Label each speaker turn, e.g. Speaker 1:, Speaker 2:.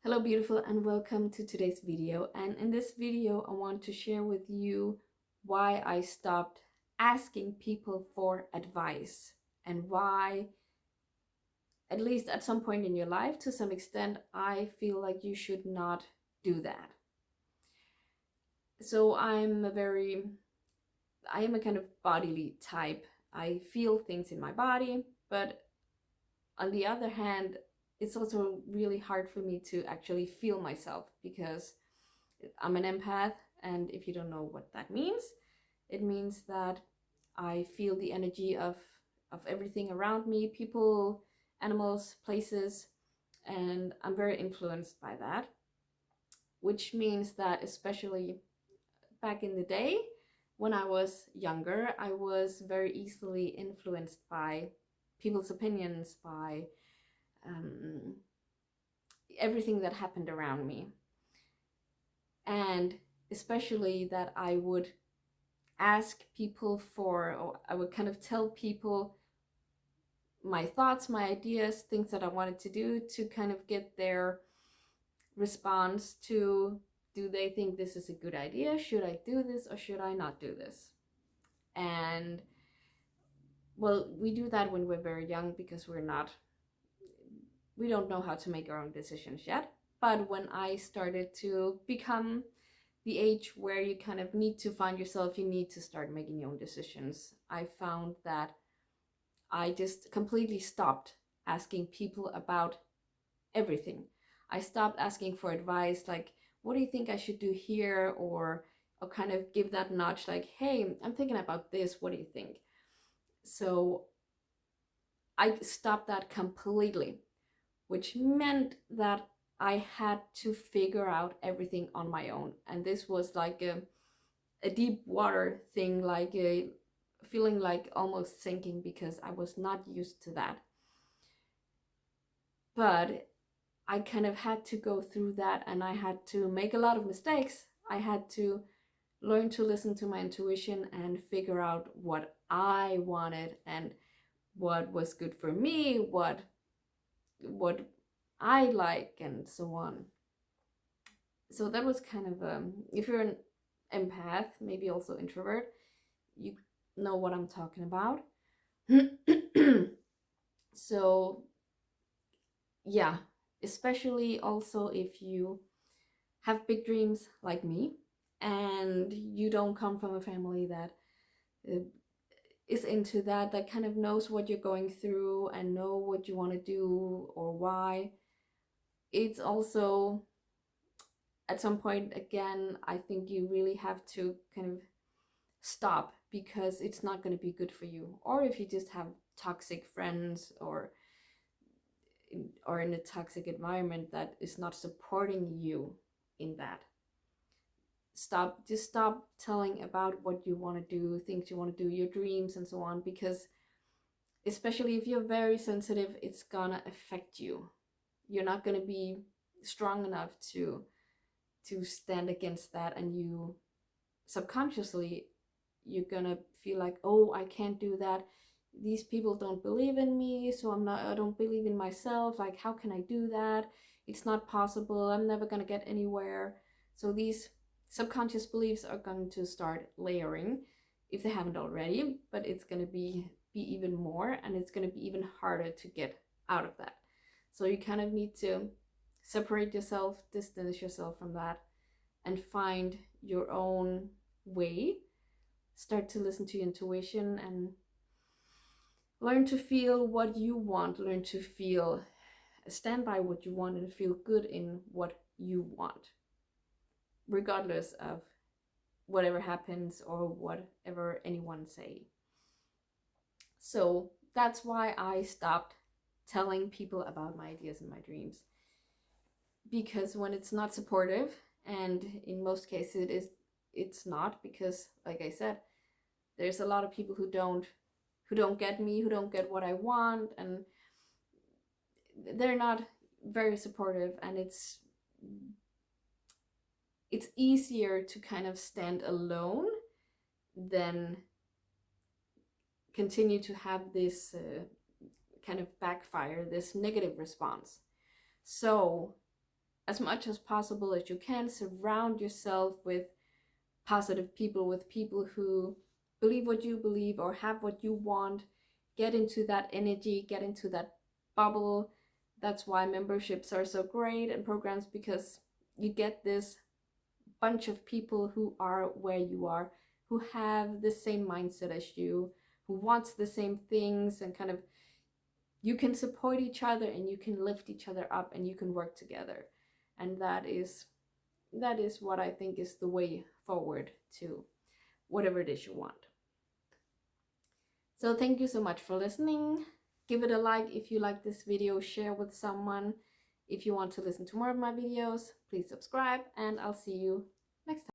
Speaker 1: Hello beautiful and welcome to today's video. And in this video I want to share with you why I stopped asking people for advice and why, at least at some point in your life, to some extent, I feel like you should not do that. So I am a kind of bodily type. I feel things in my body, but on the other hand, it's also really hard for me to actually feel myself because I'm an empath, and if you don't know what that means, it means that I feel the energy of everything around me, people, animals, places, and I'm very influenced by that, which means that especially back in the day when I was younger, I was very easily influenced by people's opinions, by um, everything that happened around me. And especially that I would ask people for, or I would kind of tell people my thoughts, my ideas, things that I wanted to do to kind of get their response to, do they think this is a good idea? Should I do this or should I not do this? And well, we do that when we're very young because we don't know how to make our own decisions yet. But when I started to become the age where you kind of need to find yourself, you need to start making your own decisions, I found that I just completely stopped asking people about everything. I stopped asking for advice like, what do you think I should do here? Or kind of give that nudge like, hey, I'm thinking about this. What do you think? So I stopped that completely, which meant that I had to figure out everything on my own. And this was like a deep water thing, like a feeling like almost sinking because I was not used to that. But I kind of had to go through that and I had to make a lot of mistakes. I had to learn to listen to my intuition and figure out what I wanted and what was good for me, what I like, and so on. So that was kind of if you're an empath, maybe also introvert, you know what I'm talking about. So yeah, especially also if you have big dreams like me and you don't come from a family that uh, is into that kind of knows what you're going through and know what you want to do or why. It's also, at some point, again, I think you really have to kind of stop because it's not going to be good for you. Or if you just have toxic friends or in a toxic environment that is not supporting you in that, stop telling about what you want to do, things you want to do, your dreams and so on, because especially if you're very sensitive, it's gonna affect you. You're not gonna be strong enough to stand against that, and you subconsciously, you're gonna feel like, oh, I can't do that, these people don't believe in me, so I don't believe in myself, like how can I do that, it's not possible, I'm never gonna get anywhere. So these subconscious beliefs are going to start layering if they haven't already, but it's going to be even more, and it's going to be even harder to get out of that. So you kind of need to separate yourself, distance yourself from that, and find your own way. Start to listen to your intuition and learn to feel what you want, learn to feel, stand by what you want and feel good in what you want, regardless of whatever happens or whatever anyone say. So that's why I stopped telling people about my ideas and my dreams, because when it's not supportive, and in most cases it's not, because like I said, there's a lot of people who don't get me, who don't get what I want, and they're not very supportive, and it's easier to kind of stand alone than continue to have this kind of backfire, this negative response. So as much as possible as you can, surround yourself with positive people, with people who believe what you believe or have what you want. Get into that energy, get into that bubble. That's why memberships are so great and programs, because you get this bunch of people who are where you are, who have the same mindset as you, who wants the same things, and kind of you can support each other and you can lift each other up and you can work together. And that is what I think is the way forward to whatever it is you want. So thank you so much for listening. Give it a like if you like this video, share with someone. If you want to listen to more of my videos, please subscribe, and I'll see you next time.